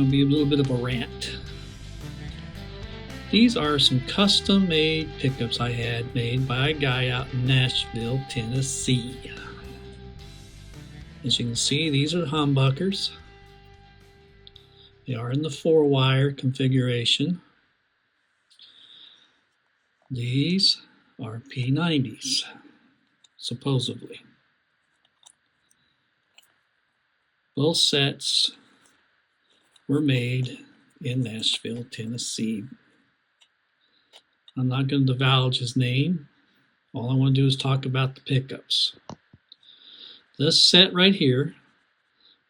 going to be a little bit of a rant. These are some custom-made pickups I had made by a guy out in Nashville, Tennessee. As you can see, these are humbuckers. They are in the 4-wire configuration. These are P90s, supposedly. Both sets were made in Nashville, Tennessee. I'm not going to divulge his name. All I want to do is talk about the pickups. This set right here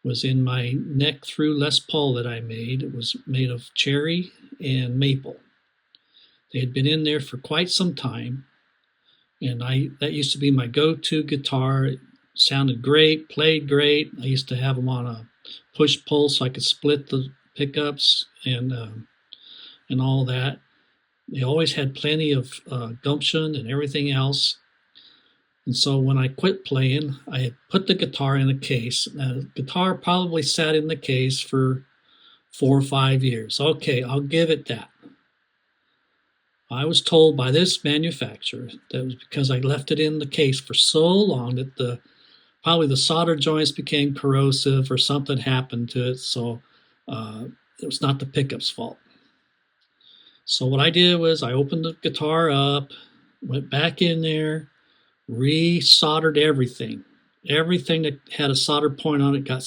was in my neck through Les Paul that I made. It was made of cherry and maple. They had been in there for quite some time, and that used to be my go-to guitar. It sounded great, played great. I used to have them on a push-pull so I could split the pickups and all that. They always had plenty of gumption and everything else. And so when I quit playing, I had put the guitar in a case. Now, the guitar probably sat in the case for 4 or 5 years. Okay, I'll give it that. I was told by this manufacturer that it was because I left it in the case for so long that probably the solder joints became corrosive or something happened to it. So it was not the pickup's fault. So what I did was I opened the guitar up, went back in there, re-soldered everything. Everything that had a solder point on it got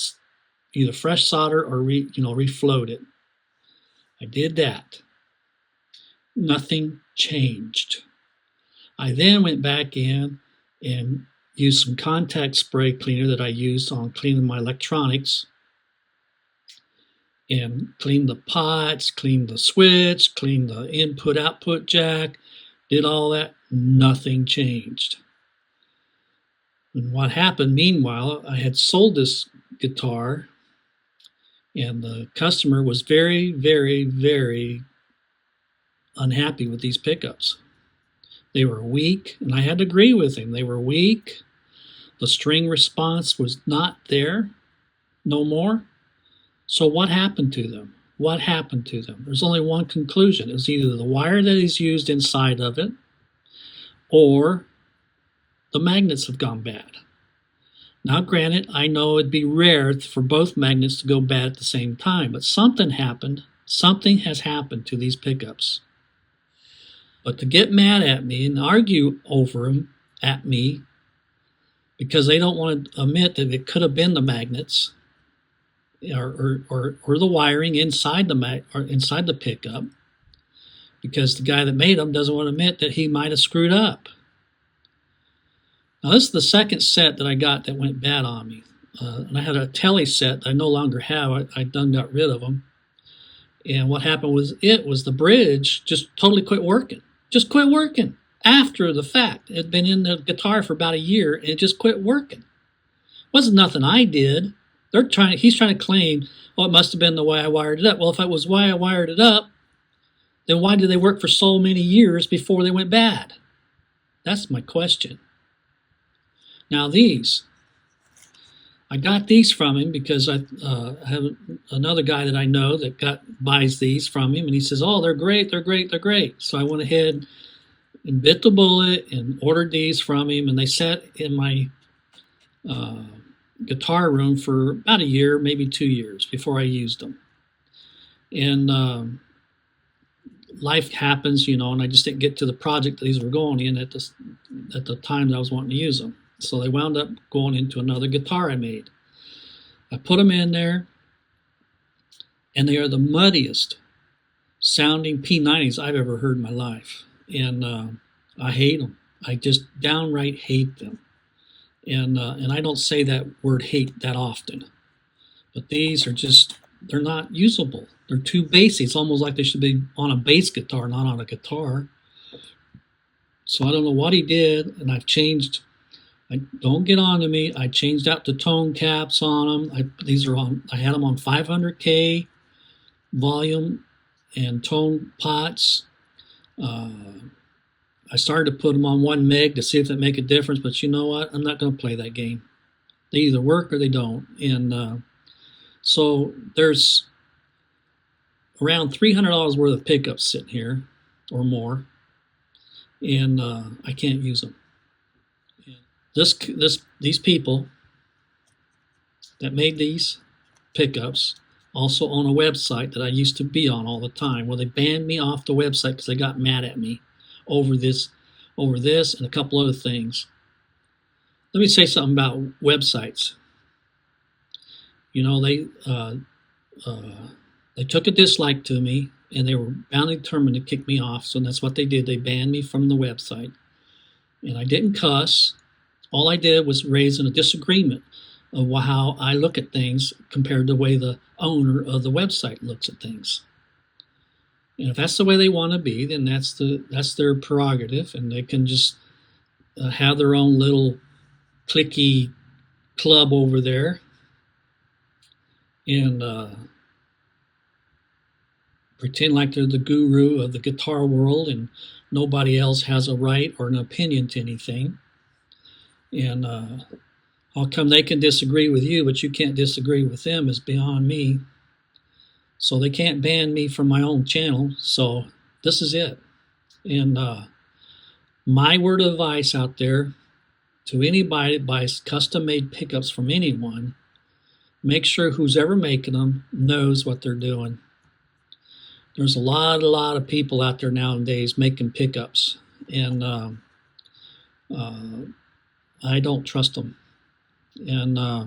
either fresh solder or refloated. I did that. Nothing changed. I then went back in and used some contact spray cleaner that I used on cleaning my electronics, and cleaned the pots, cleaned the switch, cleaned the input-output jack, did all that. Nothing changed. And what happened, meanwhile, I had sold this guitar, and the customer was very, very, very unhappy with these pickups. They were weak, and I had to agree with him. They were weak. The string response was not there, no more. So what happened to them? What happened to them? There's only one conclusion. It was either the wire that is used inside of it, or the magnets have gone bad. Now, granted, I know it'd be rare for both magnets to go bad at the same time, but something happened. Something has happened to these pickups. But to get mad at me and argue over them at me because they don't want to admit that it could have been the magnets or the wiring inside the pickup, because the guy that made them doesn't want to admit that he might have screwed up. Now, this is the second set that I got that went bad on me. And I had a Tele set that I no longer have. I done got rid of them. And what happened was the bridge just totally quit working. Just quit working after the fact. It had been in the guitar for about a year, and it just quit working. It wasn't nothing I did. He's trying to claim, it must have been the way I wired it up. Well, if it was why I wired it up, then why did they work for so many years before they went bad? That's my question. Now I got these from him because I have another guy that I know that buys these from him, and he says, "Oh, they're great, they're great, they're great." So I went ahead and bit the bullet and ordered these from him, and they sat in my guitar room for about a year, maybe 2 years before I used them. And life happens, and I just didn't get to the project that these were going in at the time that I was wanting to use them. So they wound up going into another guitar I made. I put them in there, and they are the muddiest sounding P90s I've ever heard in my life. And I hate them. I just downright hate them. And I don't say that word hate that often. But these are they're not usable. They're too bassy. It's almost like they should be on a bass guitar, not on a guitar. So I don't know what he did, and I've changed. Don't get on to me. I changed out the tone caps on them. I had them on 500K volume and tone pots. I started to put them on 1 meg to see if that make a difference, but you know what? I'm not going to play that game. They either work or they don't. And so there's around $300 worth of pickups sitting here or more, and I can't use them. These people that made these pickups also own a website that I used to be on all the time. Well, they banned me off the website because they got mad at me over this and a couple other things. Let me say something about websites. You know, they took a dislike to me, and they were bound and determined to kick me off. So that's what they did. They banned me from the website, and I didn't cuss. All I did was raise a disagreement of how I look at things compared to the way the owner of the website looks at things. And if that's the way they want to be, then that's their prerogative, and they can just have their own little cliquey club over there, and pretend like they're the guru of the guitar world, and nobody else has a right or an opinion to anything. And how come they can disagree with you, but you can't disagree with them is beyond me. So they can't ban me from my own channel. So this is it. And my word of advice out there to anybody that buys custom-made pickups from anyone, make sure who's ever making them knows what they're doing. There's a lot of people out there nowadays making pickups, and I don't trust them. And at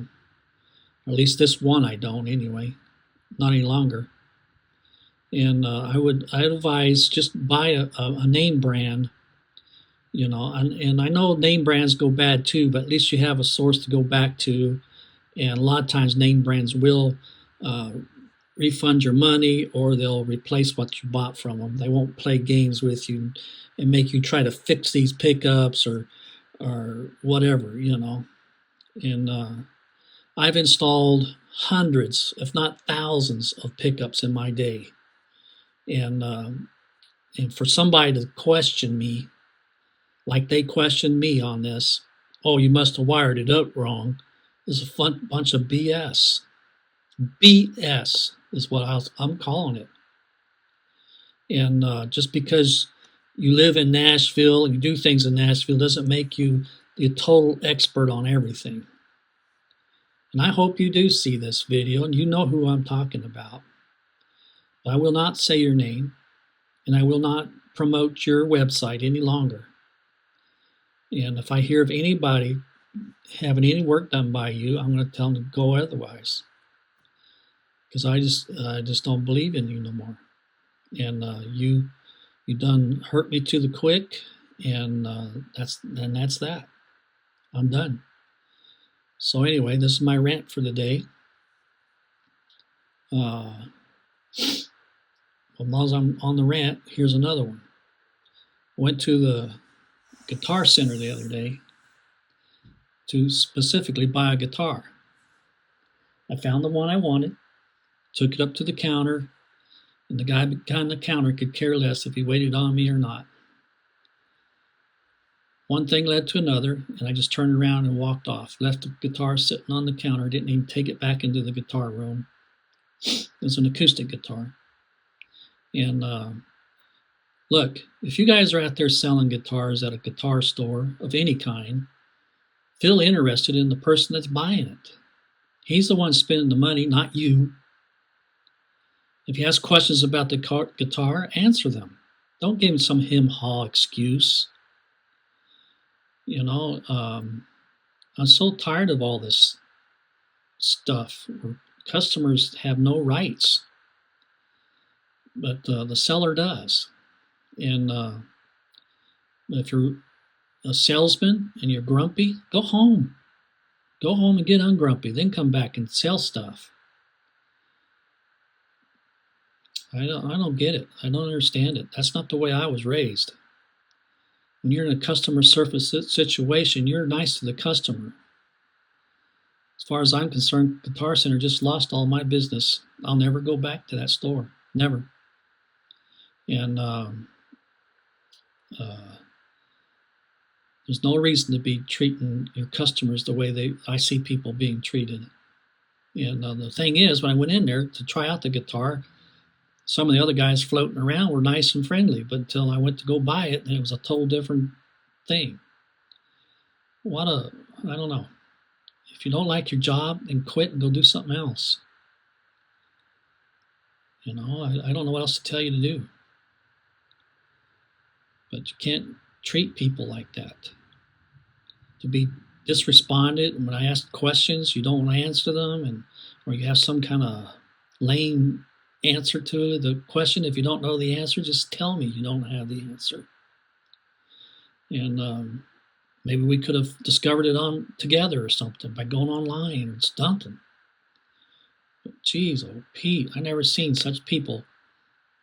least this one I don't anyway, not any longer. And I advise just buy a name brand, you know. And I know name brands go bad too, but at least you have a source to go back to. And a lot of times name brands will refund your money, or they'll replace what you bought from them. They won't play games with you and make you try to fix these pickups or whatever, you know. And I've installed hundreds, if not thousands, of pickups in my day. And for somebody to question me like they questioned me on this, oh, you must have wired it up wrong, is a bunch of BS. BS is what I'm calling it. And just because you live in Nashville and you do things in Nashville doesn't make you the total expert on everything. And I hope you do see this video and you know who I'm talking about. But I will not say your name, and I will not promote your website any longer. And if I hear of anybody having any work done by you, I'm going to tell them to go otherwise. Because I just don't believe in you no more. And you done hurt me to the quick, and that's that. I'm done. So anyway, this is my rant for the day. While I'm on the rant, here's another one. I went to the Guitar Center the other day to specifically buy a guitar. I found the one I wanted, took it up to the counter, and the guy behind the counter could care less if he waited on me or not. One thing led to another, and I just turned around and walked off. Left the guitar sitting on the counter, didn't even take it back into the guitar room. It was an acoustic guitar. And look, if you guys are out there selling guitars at a guitar store of any kind, feel interested in the person that's buying it. He's the one spending the money, not you. If he has questions about the guitar, answer them. Don't give him some him-haw excuse. You know, I'm so tired of all this stuff where customers have no rights, but the seller does. And if you're a salesman and you're grumpy, go home. Go home and get ungrumpy, then come back and sell stuff. I don't get it. I don't understand it. That's not the way I was raised. When you're in a customer service situation, you're nice to the customer. As far as I'm concerned, Guitar Center just lost all my business. I'll never go back to that store. Never. And there's no reason to be treating your customers the way I see people being treated. And the thing is, when I went in there to try out the guitar, some of the other guys floating around were nice and friendly, but until I went to go buy it, it was a total different thing. I don't know. If you don't like your job, then quit and go do something else. I don't know what else to tell you to do. But you can't treat people like that. To be disrespondent, and when I ask questions, you don't want to answer them, or you have some kind of lame answer to the question. If you don't know the answer, just tell me you don't have the answer. And maybe we could have discovered it on together or something by going online or something. But geez, oh Pete, I never seen such people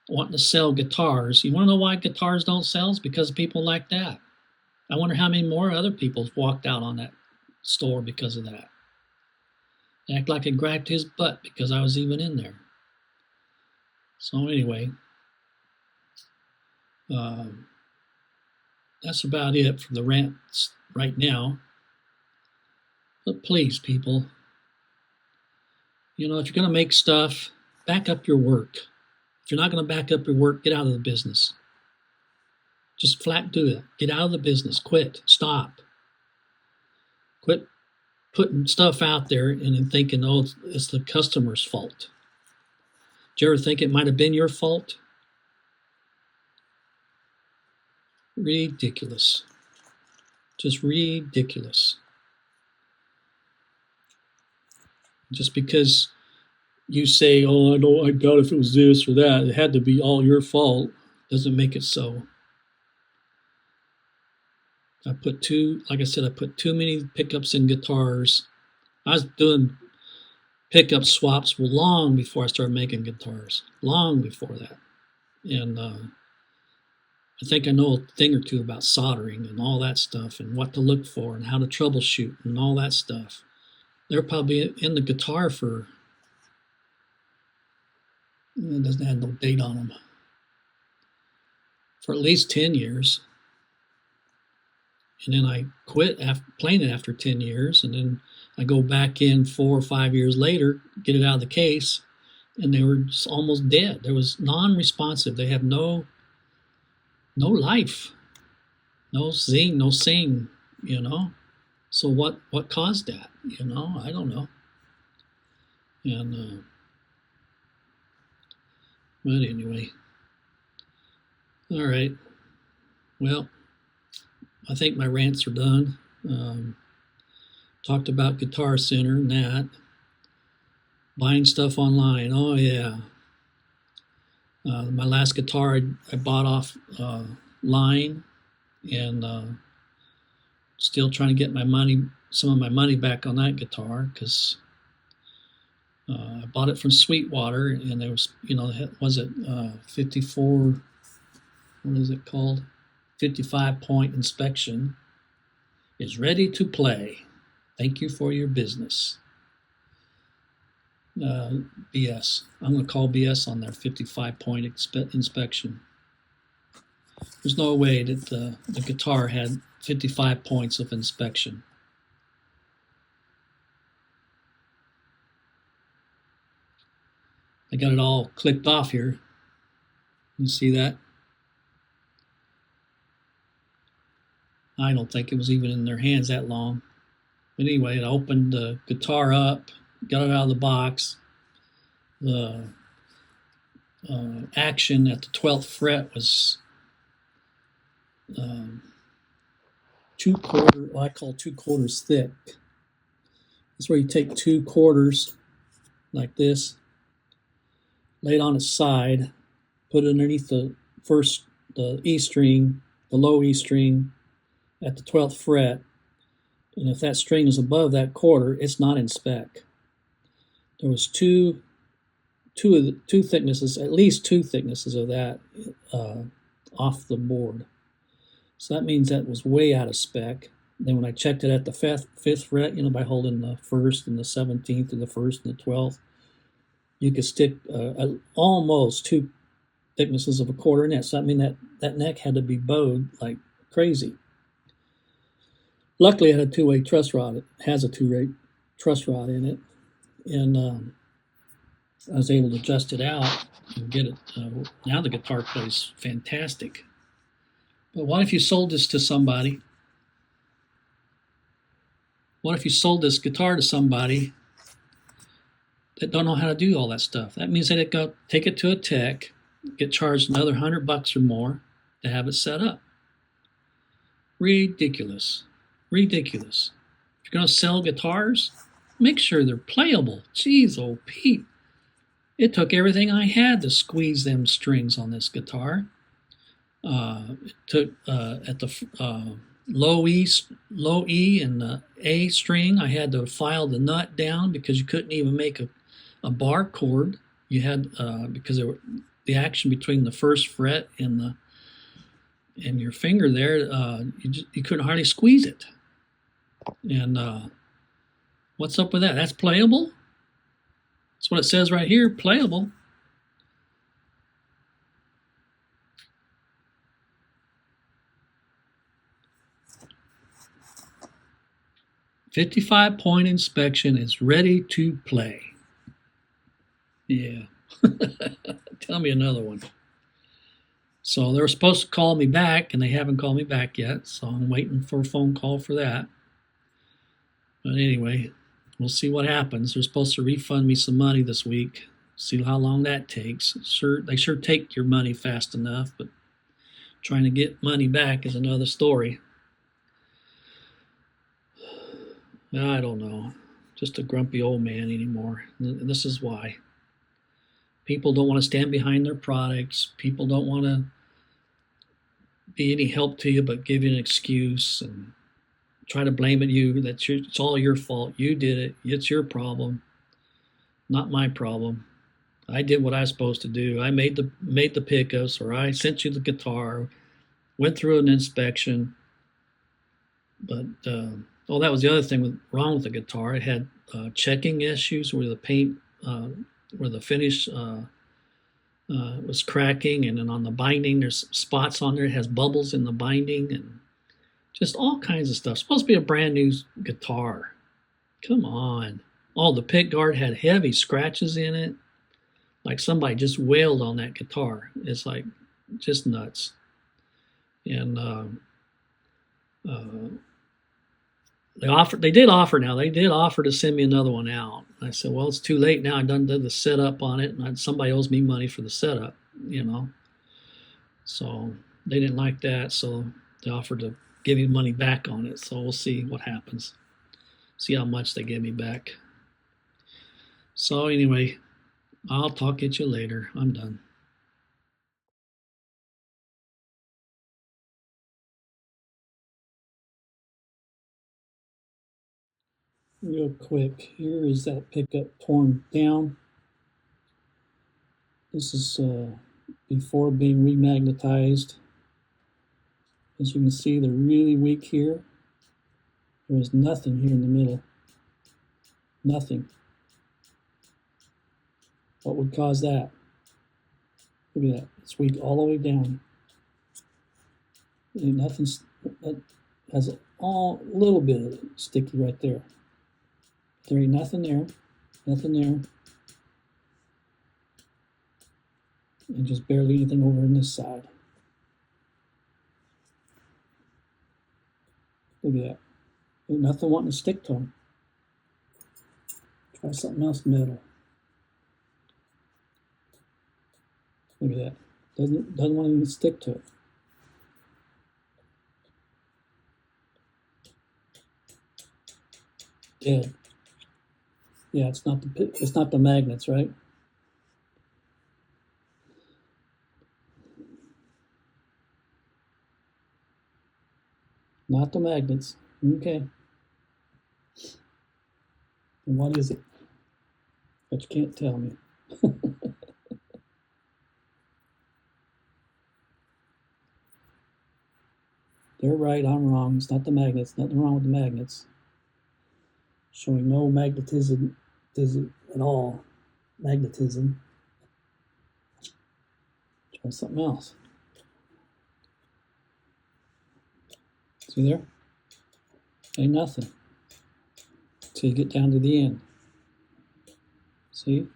wanting to sell guitars. You want to know why guitars don't sell? It's because of people like that. I wonder how many more other people walked out on that store because of that. They act like it grabbed his butt because I was even in there. So anyway, that's about it for the rants right now. But please, people, if you're going to make stuff, back up your work. If you're not going to back up your work, get out of the business. Just flat do it. Get out of the business. Quit. Stop. Quit putting stuff out there and then thinking, oh, it's the customer's fault. Did you ever think it might have been your fault? Ridiculous. Just ridiculous. Just because you say, oh, I doubt if it was this or that, it had to be all your fault, doesn't make it so. I put too many pickups in guitars. I was doing pickup swaps long before I started making guitars. Long before that. And I think I know a thing or two about soldering and all that stuff and what to look for and how to troubleshoot and all that stuff. They're probably in the guitar for, it doesn't have no date on them, for at least 10 years. And then I quit playing it after 10 years. And then I go back in 4 or 5 years later, get it out of the case, and they were just almost dead. They was non-responsive. They have no life, no zing, no sing, So what caused that? I don't know. And but anyway, all right. Well, I think my rants are done. Talked about Guitar Center and that. Buying stuff online. Oh, yeah. My last guitar I bought off line, and still trying to get some of my money back on that guitar because I bought it from Sweetwater, and there was, was it 54, what is it called? 55-point inspection is ready to play. Thank you for your business. BS. I'm going to call BS on their 55-point inspection. There's no way that the guitar had 55 points of inspection. I got it all clicked off here. You see that? I don't think it was even in their hands that long. But anyway, I opened the guitar up, got it out of the box. The action at the 12th fret was I call 2 quarters thick. That's where you take 2 quarters like this, lay it on its side, put it underneath the E string, the low E string at the 12th fret, and if that string is above that quarter, it's not in spec. There was two thicknesses, at least 2 thicknesses of that off the board. So that means that was way out of spec. Then when I checked it at the 5th fret, by holding the 1st and the 17th and the 1st and the 12th, you could stick almost 2 thicknesses of a quarter in it. So that means that neck had to be bowed like crazy. Luckily, it had a 2-way truss rod. It has a 2-way truss rod in it. And I was able to adjust it out and get it. Now the guitar plays fantastic. But what if you sold this to somebody? What if you sold this guitar to somebody that don't know how to do all that stuff? That means they go take it to a tech, get charged another $100 or more to have it set up. Ridiculous. Ridiculous. If you're going to sell guitars, make sure they're playable. Jeez, oh Pete. It took everything I had to squeeze them strings on this guitar. It took at the low E and the A string, I had to file the nut down because you couldn't even make a bar chord. You had because there were the action between the first fret and your finger there, you couldn't hardly squeeze it. And what's up with that? That's playable. That's what it says right here, playable. "55-point inspection is ready to play." Yeah. Tell me another one. So they were supposed to call me back, and they haven't called me back yet, so I'm waiting for a phone call for that. But anyway, we'll see what happens. They're supposed to refund me some money this week. See how long that takes. They sure take your money fast enough, but trying to get money back is another story. I don't know. Just a grumpy old man anymore. And this is why. People don't want to stand behind their products. People don't want to be any help to you but give you an excuse and try to blame it you. It's all your fault. You did it. It's your problem, not my problem. I did what I was supposed to do. I made the pickups, or I sent you the guitar, went through an inspection. But that was the other thing wrong with the guitar. It had checking issues where the paint, where the finish was cracking, and then on the binding, there's spots on there. It has bubbles in the binding, and just all kinds of stuff. It's supposed to be a brand new guitar. Come on. Oh, the pick guard had heavy scratches in it. Like somebody just wailed on that guitar. It's like just nuts. And they did offer to send me another one out. I said, well, it's too late now. I done did the setup on it, and somebody owes me money for the setup, So they didn't like that, so they offered to give me money back on it. So we'll see what happens. See how much they give me back. So anyway, I'll talk at you later. I'm done. Real quick, here is that pickup torn down. This is before being remagnetized. As you can see, they're really weak here. There is nothing here in the middle. Nothing. What would cause that? Look at that. It's weak all the way down. And nothing's, that has a little bit of it sticky right there. There ain't nothing there. Nothing there. And just barely anything over on this side. Look at that. Ain't nothing wanting to stick to them. Try something else metal. Look at that. Doesn't want to even stick to it. Dead. Yeah, it's not the magnets, right? Not the magnets. Okay. And what is it? But you can't tell me. They're right, I'm wrong. It's not the magnets. Nothing wrong with the magnets. Showing no magnetism at all. Magnetism. Try something else. See there? Ain't nothing. Till you get down to the end. See?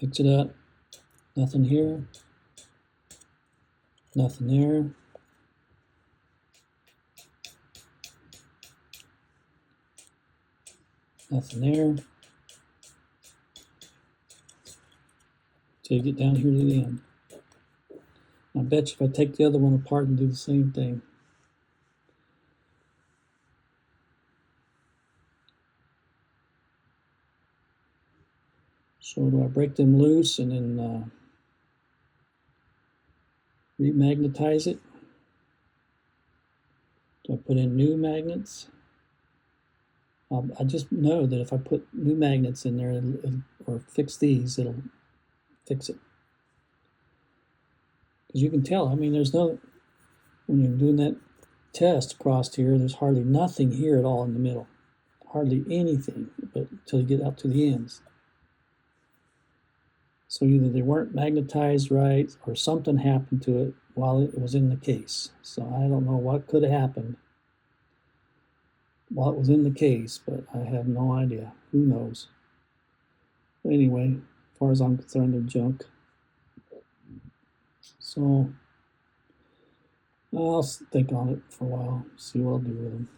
Fix it up. Nothing here. Nothing there. Nothing there. Till you get down here to the end. I bet you if I take the other one apart and do the same thing. So do I break them loose and then remagnetize it? Do I put in new magnets? I just know that if I put new magnets in there or fix these, it'll fix it. Because you can tell, I mean, there's no, when you're doing that test across here, there's hardly nothing here at all in the middle. Hardly anything, but until you get up to the ends. So either they weren't magnetized right or something happened to it while it was in the case. So I don't know what could have happened while it was in the case, but I have no idea. Who knows? But anyway, as far as I'm concerned, they're junk. So I'll think on it for a while, see what I'll do with them.